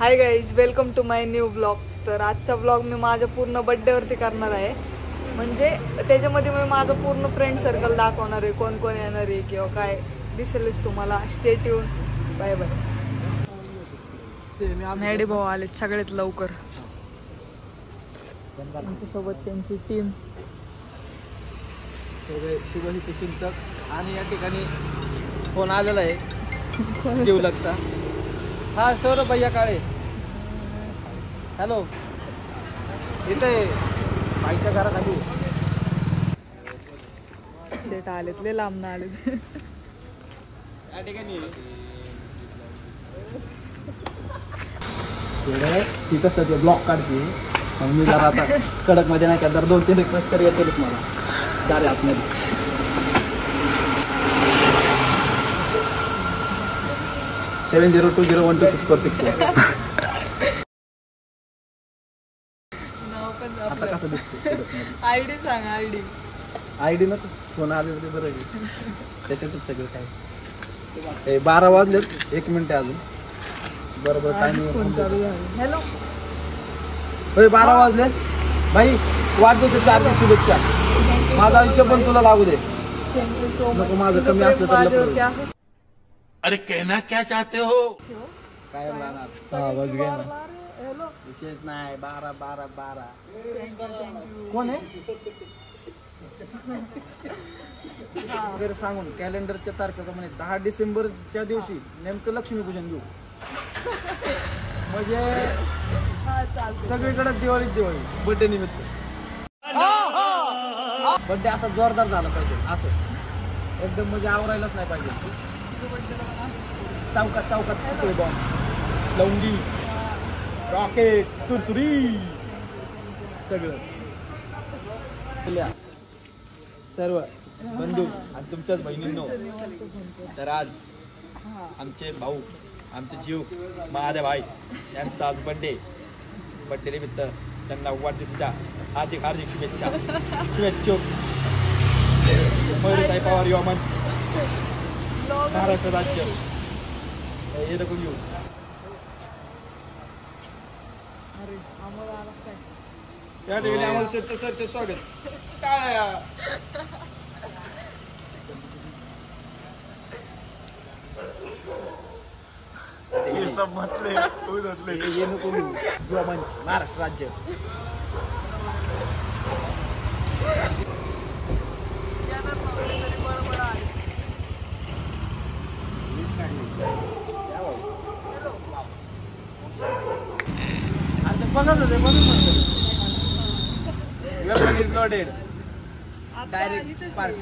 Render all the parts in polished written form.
High guys, welcome to my new blog. तर आजचा blog मी माझ्या पूर्ण बड्डेवरती करणार आहे. म्हणजे त्याच्यामध्ये मी माझं पूर्ण फ्रेंड सर्कल दाखवणार आहे, कोण कोण येणार आहे किंवा काय दिसेलच तुम्हाला. Stay tune. Bye bye. Maddy भाऊ आले सगळ्यात लवकर, त्यांच्यासोबत त्यांची टीम सगळे शुभहित चिंतक. आणि या ठिकाणी फोन आलेला आहे जिवलगचा. हा सौरभ भैया काळे. हॅलो, इथे बाईच्या घराखाली शेट आलेत, लय लांब आलेत. या ठिकाणी तिथंच ते ब्लॉक काढते. मी जरा आता कडक मध्ये नाही का, दर 2-3 रिक्वेस्ट तरी येतेच मला. चालेल आतमध्ये 7020126464. आता कसं दिसतं आयडी सांग. आयडी नको, फोन आले होते बरं आहे. त्याच्यातच सगळं काय. 12 वाजलेत, 1 मिनिट अजून. बरोबर टायमिंग चालू आहे. हॅलो, 12 वाजले. भाई वाढदिवसाच्या हार्दिक शुभेच्छा. माझं आयुष्य पण तुला लागू दे. Thank you so much. नको माझं कमी असलं तर. अरे कहना क्या चाहते हो? काय विशेष नाही. 12 कोण आहे वगैरे सांगून कॅलेंडरच्या तारखेप्रमाणे 10 डिसेंबरच्या दिवशी नेमकं लक्ष्मीपूजन घेऊ. म्हणजे सगळीकडे दिवाळी बर्थडे निमित्त. बर्थडे असा जोरदार झाला पाहिजे, असं एकदम म्हणजे आवरायलाच नाही पाहिजे. चौकात पुतळे बॉम्ब, लवंगी, रॉकेट, सुरसुरी सगळं. सर्व बंधू आणि तुमच्याच बहिणींनो, तर आज आमचे भाऊ, आमचे जीव महादेव भाई यांचा आज बर्थडे निमित्त त्यांना वाढदिवसाच्या हार्दिक शुभेच्छा. मयुरताई पवार युवा मंच, महाराष्ट्र राज्य. हे नको घेऊ. या ठिकाणी आम्हाला सरचे स्वागत. काय ये नको घेऊ. युवा मंच, महाराष्ट्र राज्य. Weapon is loaded. Direct spark.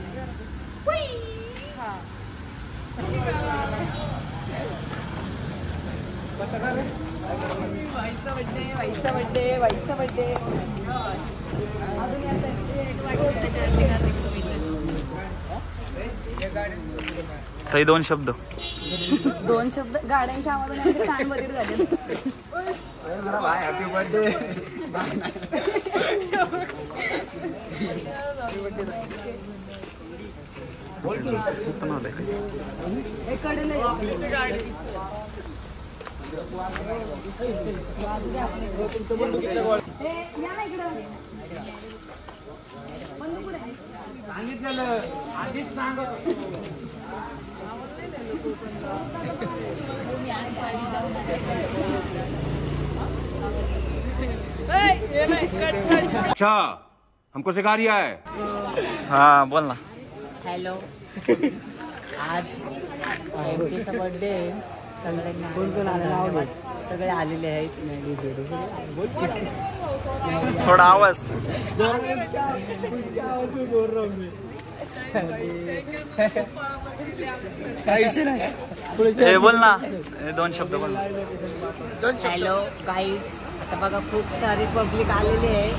ताई दोन शब्द गाड्यांच्या आवाजाने कान बरीर झाले. Happy birthday. सांगितलेलं आधीच सांगत. अच्छा, हमको सिखा रिया है. हाँ बोल ना. हॅलो, आज एमटीचा बर्थडे. सगळे आलेले आहेत. थोडा आवाज. हे बोल ना, 2 शब्द बोल. हॅलो गाईज, आता बघा खूप सारी पब्लिक आलेली आहे.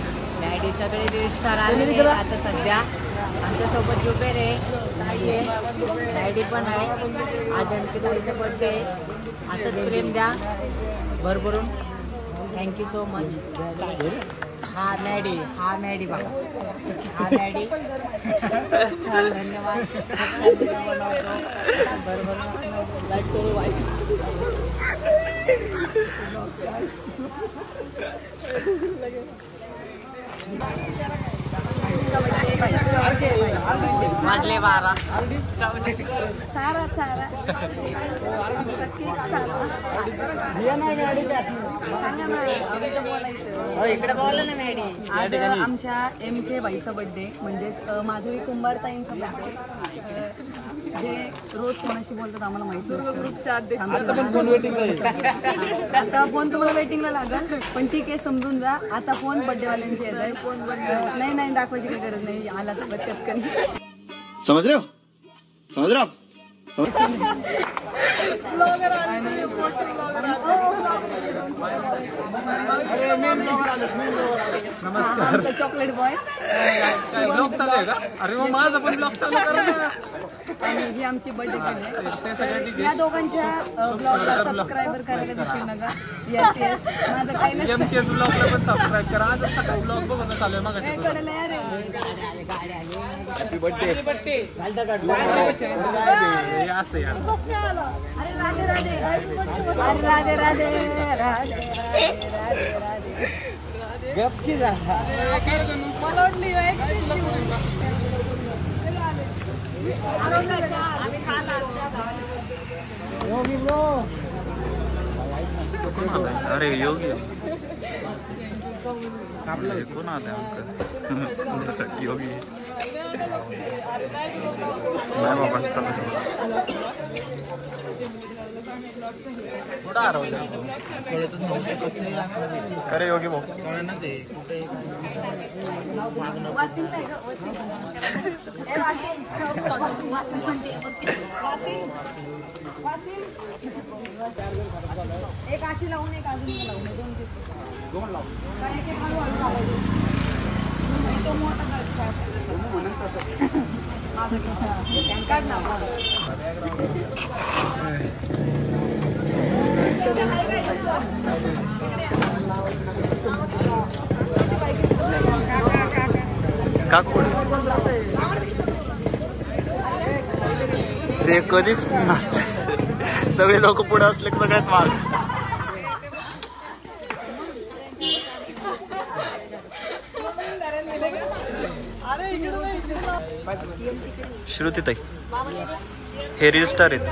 डॅडी सगळे स्टार आलेले आहे. आता सध्या आमच्यासोबत जुबेर आहे, डॅडी पण आहे. आज एमटीचा बर्थडे. असंच प्रेम द्या भरभरून. Thank you so much. हा मॅडी बघा. हा मॅडी छान, धन्यवाद. भरभरून लाईक करू. वाजले 12. चारा चारा सांगा ना, इथं बोलायचं. इकडे बोला ना मॅडी. आज आमच्या MK बाईचा बर्थडे, म्हणजेच माधुरी कुंभारताईंचा बर्थडे. जे रोज कोणाशी बोलतात आम्हाला माहिती. दुर्ग ग्रुपच्या अध्यक्ष. आता फोन तुम्हाला वेटिंगला लागल, पण ठीक आहे, समजून जा. आता फोन बर्थडेवाल्यांचे येत आहे. फोन नाही नाही दाखवायची काही गरज नाही. आला तर बचत कर. समझ रहे हो? समझ रहे हो? Chocolate boy. ब्लॉग चालू आहे का? अरे मग माझा पण ब्लॉग चालू करा ना. आणि ही आमची बर्थडे आहे. या दोघांच्या ब्लॉगला सबस्क्राईबर करायला दिसेल नका. येस येस, माझं काही नाही. MK's ब्लॉगला पण सबस्क्राईब करा. आज सकाळी ब्लॉग बघून चालू आहे मगाशी. Happy birthday. असं यार. अरे राधे राधे. अरे राधे राधे राधे राधे राधे. गपकी जा. मला वाटली अरे योगी कोण आता योगी नाही बाबा. अरे योगी भाऊ एक अशी लावून एक अजून लावून दोन लावून तो मोठा काढ ना. काकू ते कधीच नसते. सगळे लोक पुढे असले की सगळ्यात माग. श्रुतीताई हे रजिस्टर आहेत.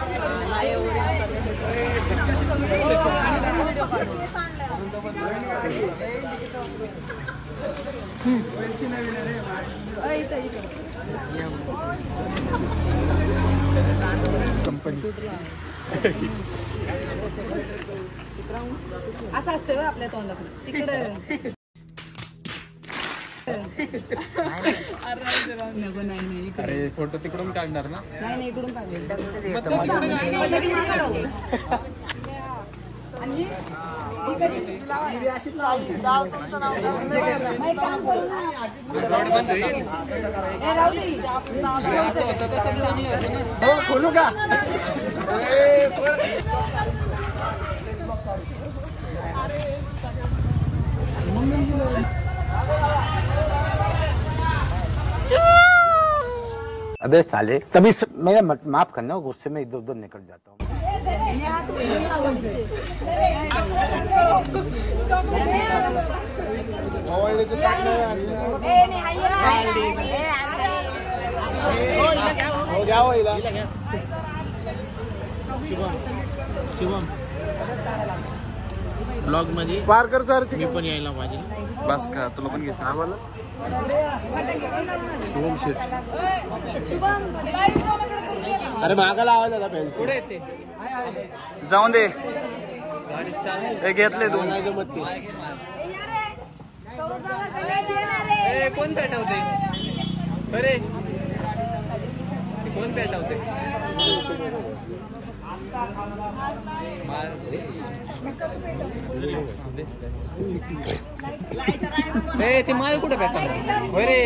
असं असतं बघ आपल्या तोंडात तिकडं. नको नाही नाही इकडे. अरे फोटो तिकडून काढणार ना. नाही नाही इकडून काढू. आणि हो खोलू का? अबे साले तभी मेरा माफ करना, गुस्से में इधर उधर निकल जाता हूँ. ब्लॉग मध्ये पारकर सर मी पण यायला पाहिजे. बस का तुला पण घेतो आम्हाला. अरे मागायला आवाज आला पेन्सिल. जाऊन दे हे घेतले दोन. कोण पेटवते? अरे कोण पेटवते? ते माल कुठे पेटवते? अरे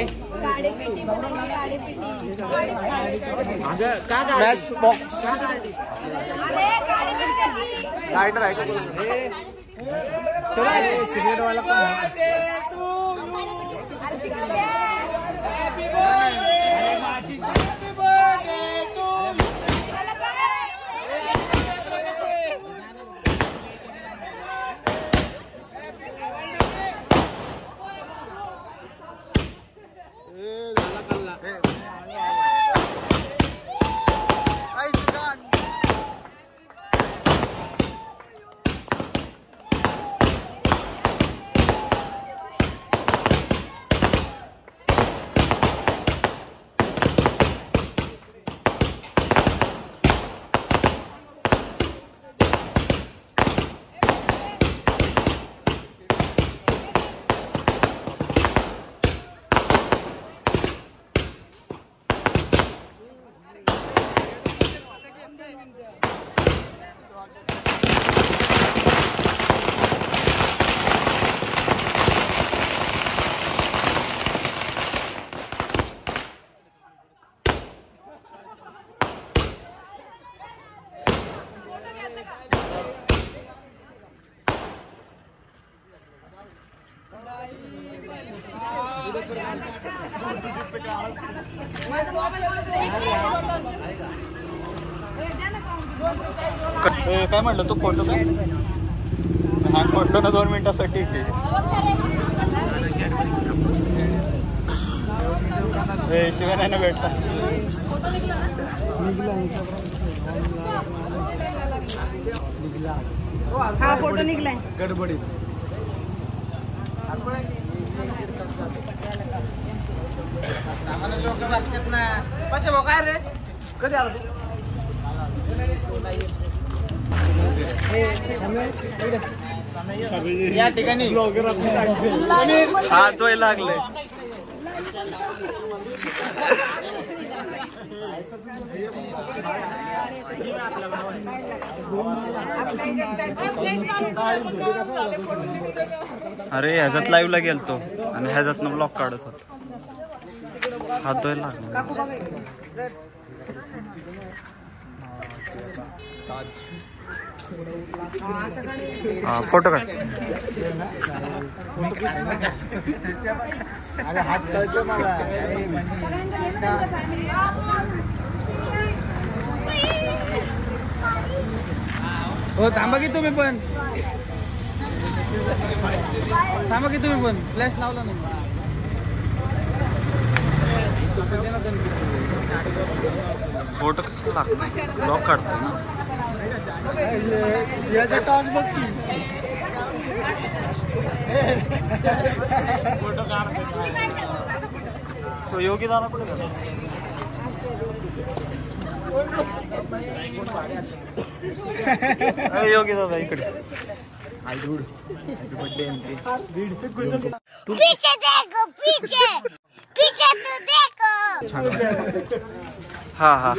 मॅच बॉक्स लाइटर आहे का? सिगरेट वाला काय म्हटलं तू फोटो काय हँग म्हटलं ना 2 मिनिटासाठी शिवाय नाही ना भेटता हा फोटो निघलाय गडबडीत काय रे कधी आला या ठिकाणी हात धुवायला लागले अरे ह्याच्यात लाईव्हला गेलतो आणि ह्याच्यातनं ब्लॉग काढत होतो हात धुवायला लागले फोटो काढ अरे हात कळतो मला हो थांबा की तुम्ही पण फ्लॅश लावला नाही फोटो कसं लागतो ब्लॉग काढतो ना याचा टॉर्च बघ तो योगी दादा कुठे गेला योगी दादा इकडे पीछे देखो पीछे पीछे तो देखो हा हा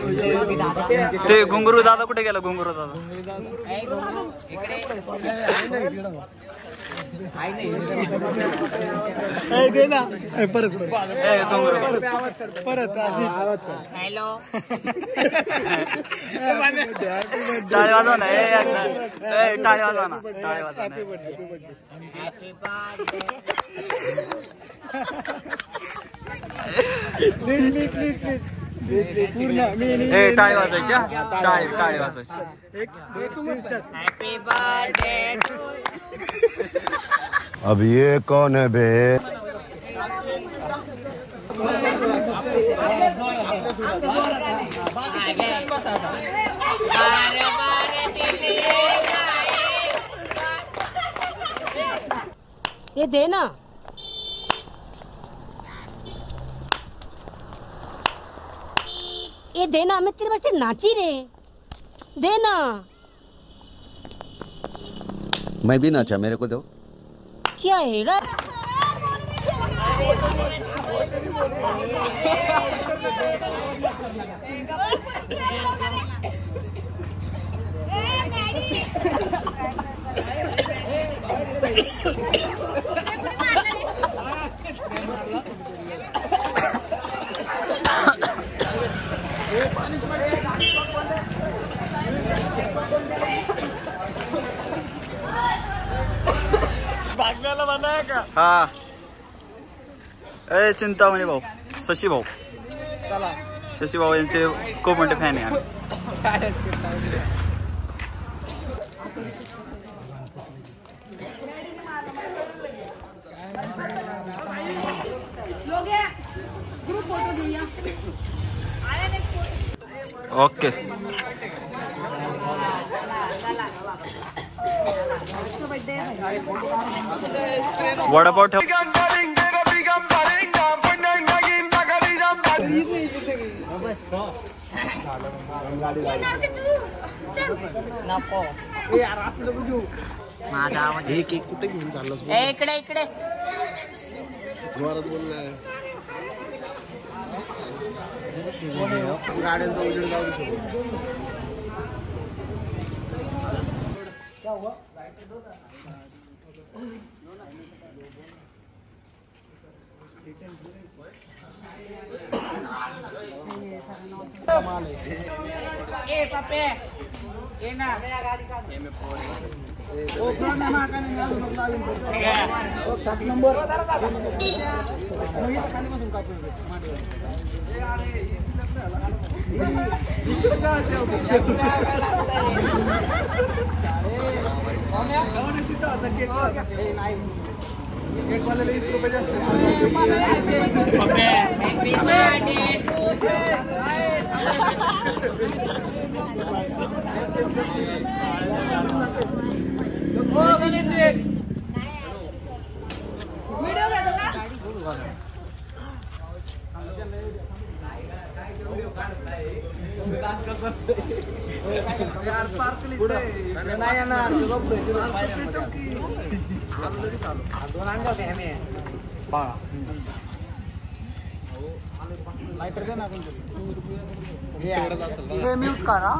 ते घुंगरू दादा कुठे गेला घुंगरू दादा हॅलो टाळी वाजवा ना टाळी वाजवा ना टाळी वाजवा ना हॅपी बर्थडे टाळी वाजवायच्या टाळी वाजवायची हॅपी बर्थडे अब ये कौन है बे ये दे ना ये देना मैं तेरे वास्ते नाची रे देना मैं भी नाचा मेरे को दो क्या है रे हा ए चिंतामणी भाऊ शशी भाऊ शशी भाऊ यांचे खूप मोठे फॅन आहे आम्ही ओके वडापाव ठेव नको माझा आवाज एक एक कुठे घेऊन चाललास इकडे इकडे जोरात बोललाय गाड्यांचा उजेड जाऊ शकतो सात नंबर केकवाल्याला 20 रुपये जास्त व्हिडिओ घेतो का? नाही येणार हे म्यूट करा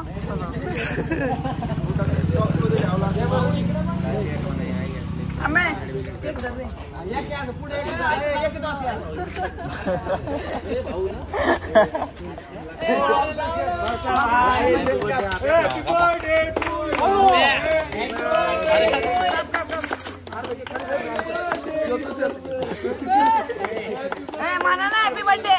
म्हणा ना हॅपी बर्थडे.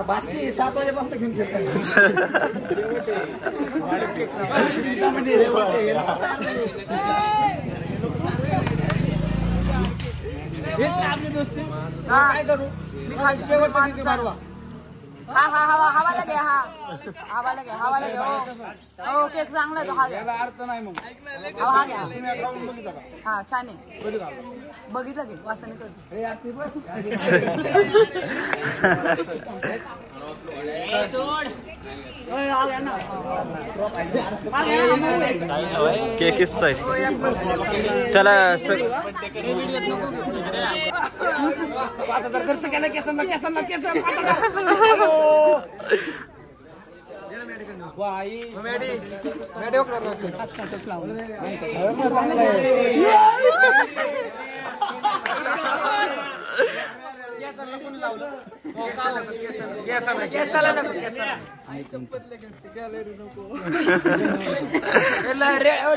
बाकी 7 वाजेपासून घेऊन आपली दोस्ती काय करू हवा लगे हवा लगे हो केक चांगला तो हा घ्या. अर्थ नाही मग हा घ्या हा छान आहे बघितलं की वासने करतो केकीच आहे त्याला खर्च केला केसांना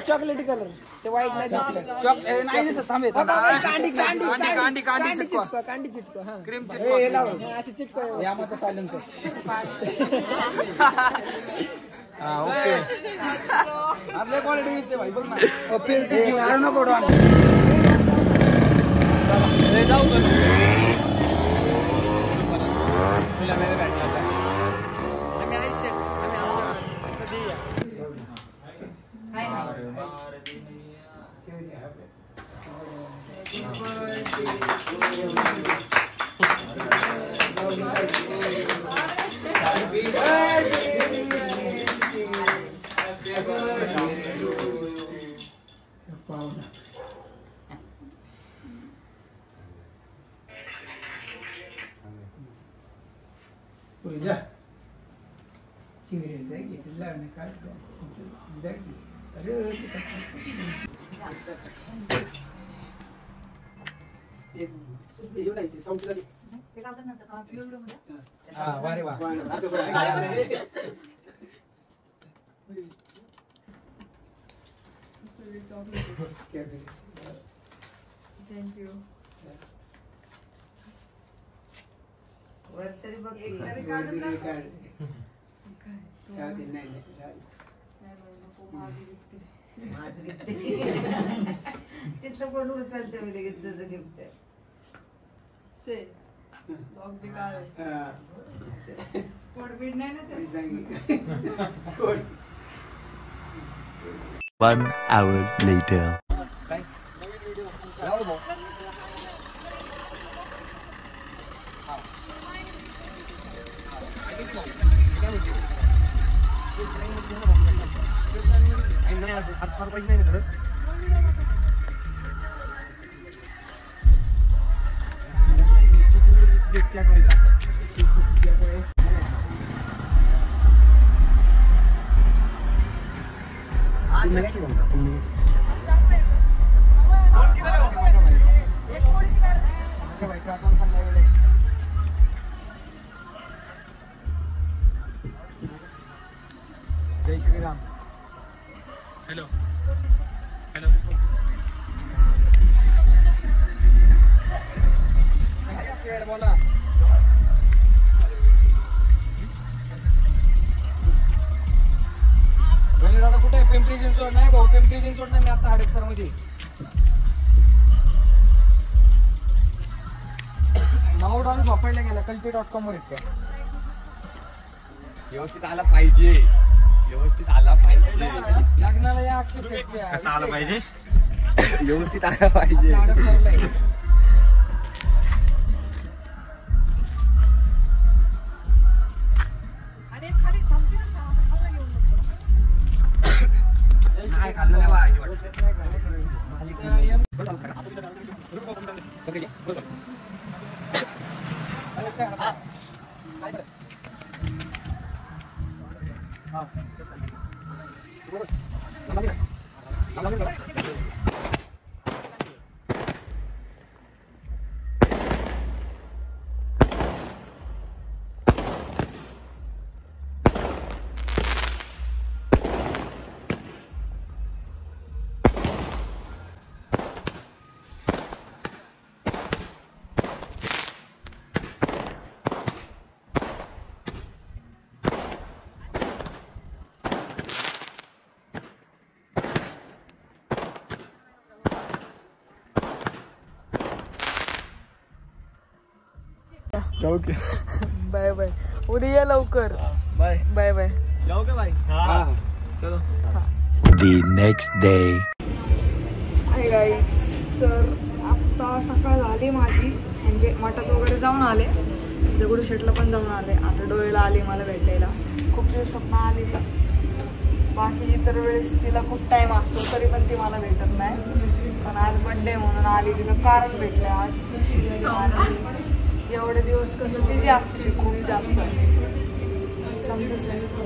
चॉकलेटी कलर ते व्हाईट नाही दिसलं थांबे कांडी चिटको क्रीम अशी चिटको यामध्ये सायलेन्सर ओके आपल्या क्वालिटी दिसते भाई बघ ना नको जाऊ थँक्यू तिथलं कोण उचलते मी लगेच जसं गिफ्ट से लॉक बी काय कोड बीड नाही ना ते 1 hour later. जय श्रीराम. Hello hello. बोला. दादा कुठे आहे? पिंपरी चिंचवड नाही भाऊ, पिंपरी चिंचवड नाही, मी आता हडपसर मध्ये. नाव डाऊन झोपायला गेला कल्टी.com वर इतक्या. व्यवस्थित आला पाहिजे, व्यवस्थित आला पाहिजे. लग्नाला या अक्षय. कसं आलं पाहिजे? व्यवस्थित आला पाहिजे. हडपसरला आहे. नाही खाल्लं नाही बा, हे वाटतं. जाऊ की? Bye bye. उद्या ये लवकर. Bye bye bye. जाऊ का बाई? हा. चलो. The next day. Hi guys, तर आत्ता सकाळ झाली माझी, म्हणजे मठात वगैरे जाऊन आले, दगडूशेठला पण जाऊन आले, आता डोळेला आली मला भेटायला. खूप दिवसात आली. बाकी इतर वेळेस तिला खूप टाईम असतो तरी पण ती मला भेटत नाही, पण आज बड्डे म्हणून आली, तिला कारण भेटलं आज. आणि एवढे दिवस कसं बिझी असते ती खूप जास्त,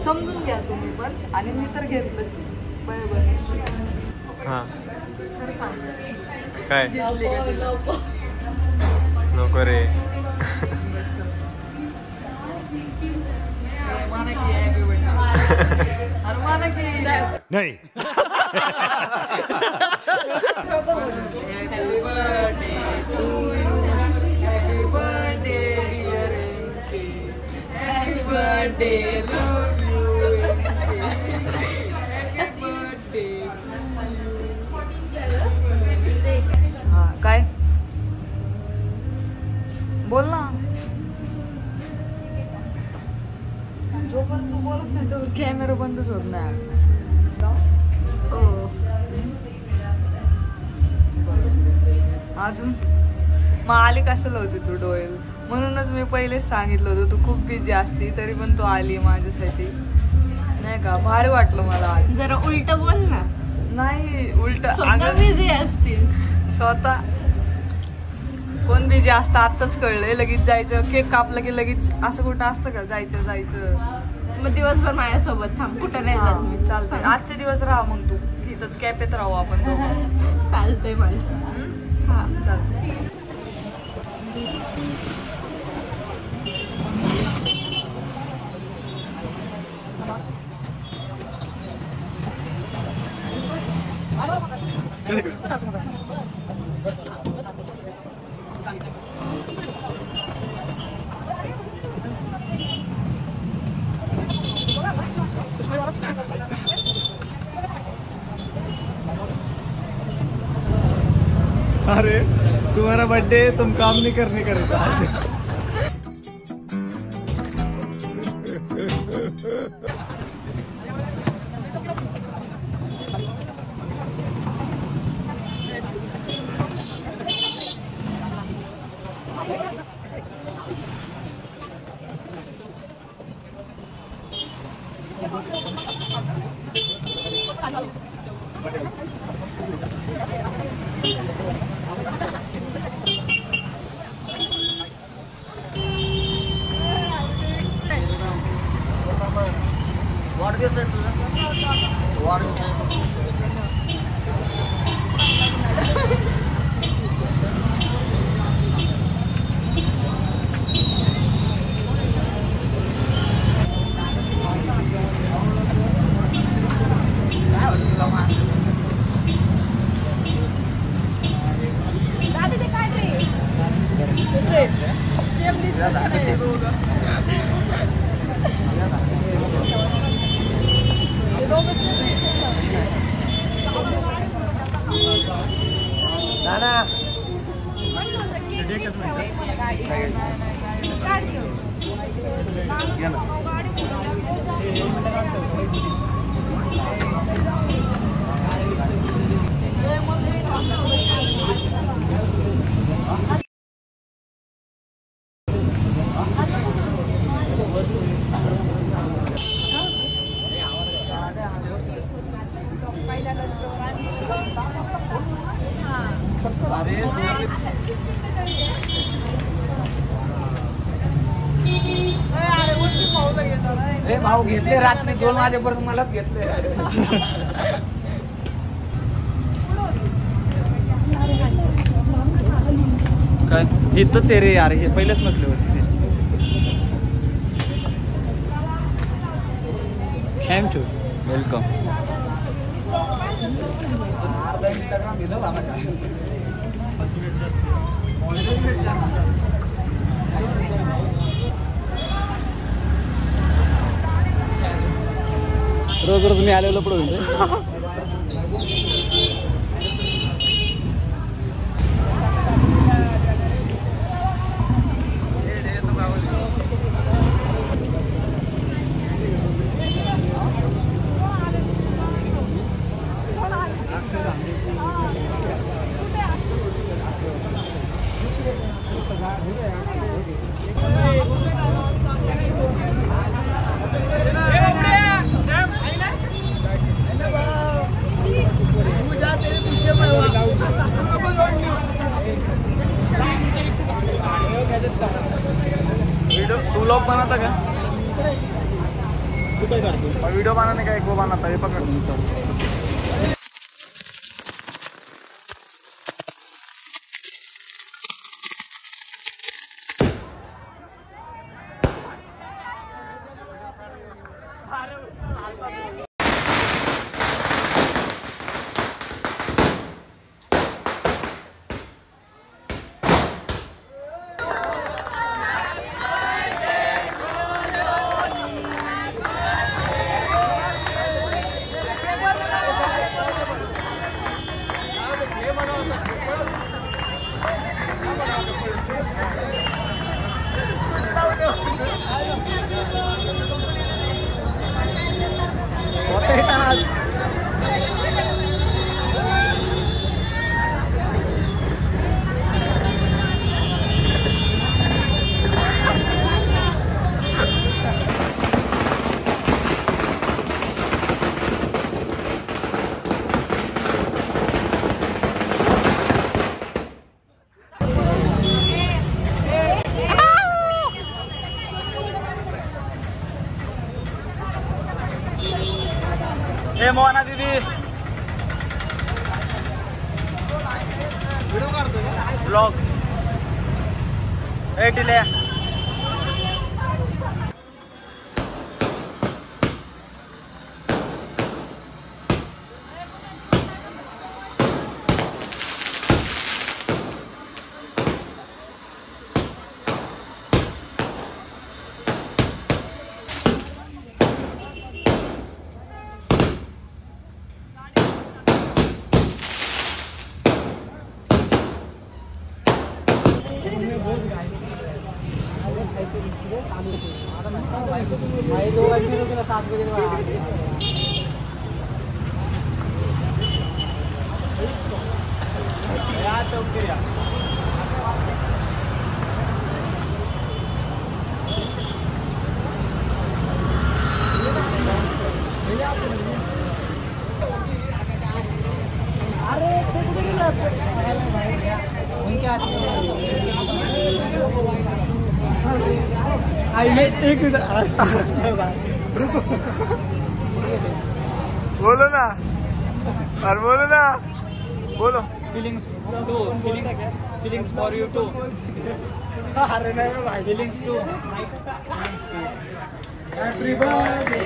समजून घ्या तुम्ही पण, आणि मी तर घेतलंच. बरोबर. हां खरं सांग काय घेतली का तिला? नको रे. माना की हॅपी बर्थडे. अरे माना की नहीं. Happy birthday to you. Happy birthday dear MK. Happy birthday love you MK. Happy birthday. हा काय बोल ना. जोपर्यंत तू बोलत नाही तोवर कॅमेरा बंदच होत नाही. अजून मग आली कशाला होती तू डोळेल? म्हणूनच मी पहिलेच सांगितलं होतं तू खूप बिझी असती, तरी पण तू आली माझ्यासाठी, नाही का? भारी वाटलं मला आज. जरा उलट बोल ना. नाही उलट बिझी असतील स्वतः. कोण बिझी असतं आत्ताच कळलंय. लगेच जायचं, केक कापला की लगेच असं कुठं असतं का? जायचं. मग दिवसभर माझ्यासोबत थांब, कुठं नाही जात मी. चालतंय. आजचे दिवस राहा मग तू इथंच कॅफेत राहू आपण दोघं. चालतंय मला. हा चालतंय. अरे तुम्हारा बर्थडे, तुम काम नहीं करने का रहता आज. वाढदिवस आहे तुझा वाढदिवस आहे भाऊ घेतले रात्री 2 वाजेपर्यंत मलाच घेतले काय इथंच आहे रे यार हे पहिलेच नसले होते थँक यू वेलकम इंस्टाग्राम घेतलं रोज रोज मी आलेलो पुढे होईल तू व्लॉग बनाता का वीडियो बनाने का एक वो बनाता है पकड़ ए मोहना दीदी ब्लॉग ए टिल्या बोलो ना और बोलो ना बोलो फिलिंग्स फॉर यू टू अरे नाही भाई फिलिंग्स टू हॅपी बर्थडे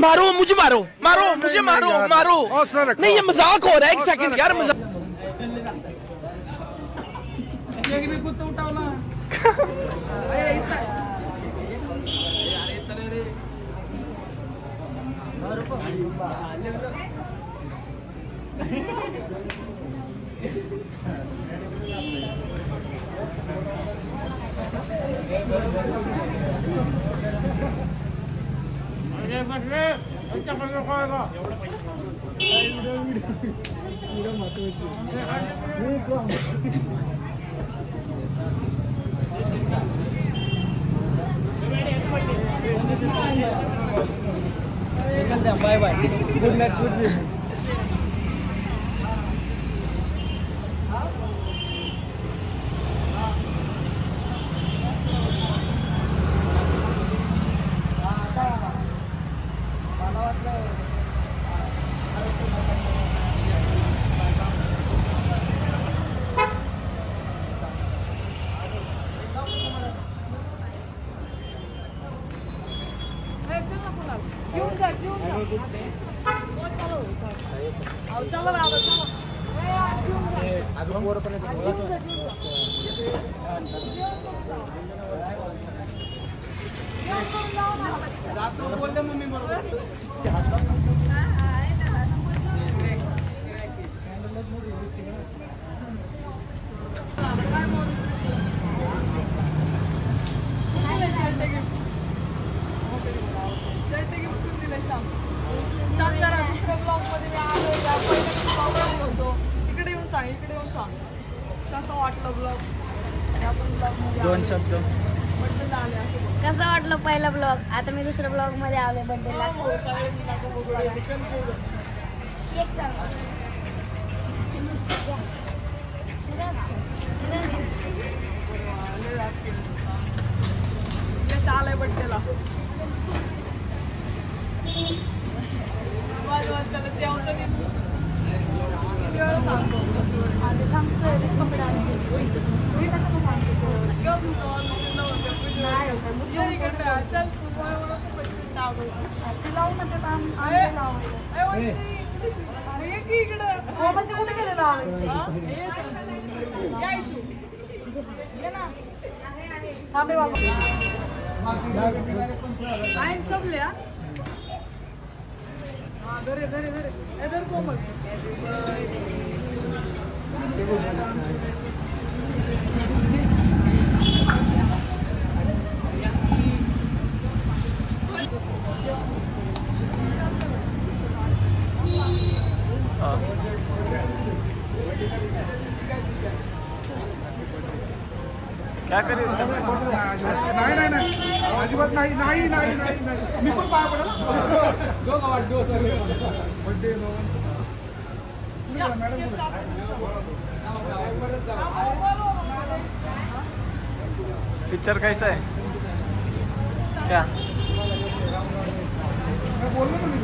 मारो मुझे मारो मारो मुझे मारो मारो नहीं ये मजाक हो रहा है एक सेकंड यार मजाक bye bye good night should be कसं वाटलं पहिला ब्लॉग? आता मी दुसऱ्या ब्लॉग मध्ये आले बर्थडेला. केक चालू यश आलाय बड्डेला. त्याला जेवण सांगतो आणि सांगतोय कपडे चल लावू ना इकडं कुठे गेलेलं थांबे बाबा आईन सबल्या घरे घरे घरे एदर कोमल क्या करेल नाही नाही नाही अजिबात नाही नाही नाही नाही मी पण पाया पडा बर्थडे पिक्चर कैसा है क्या बोललो ना मी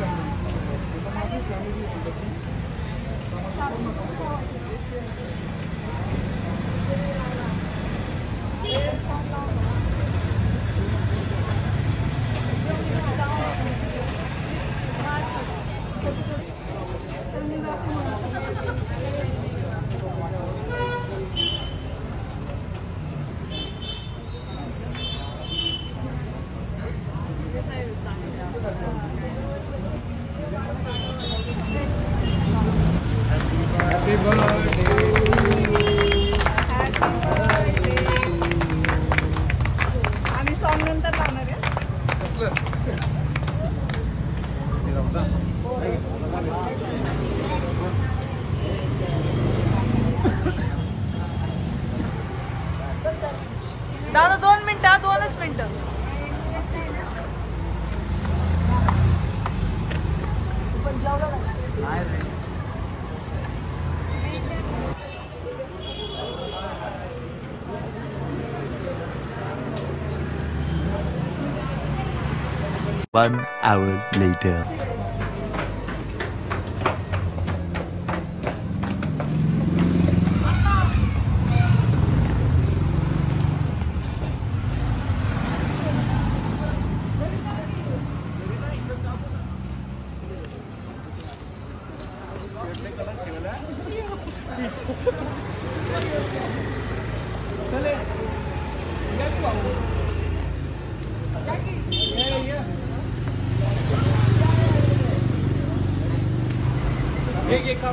Happy birthday. दादा 2 मिनिटं, 2च मिनिटं. One hour later. एक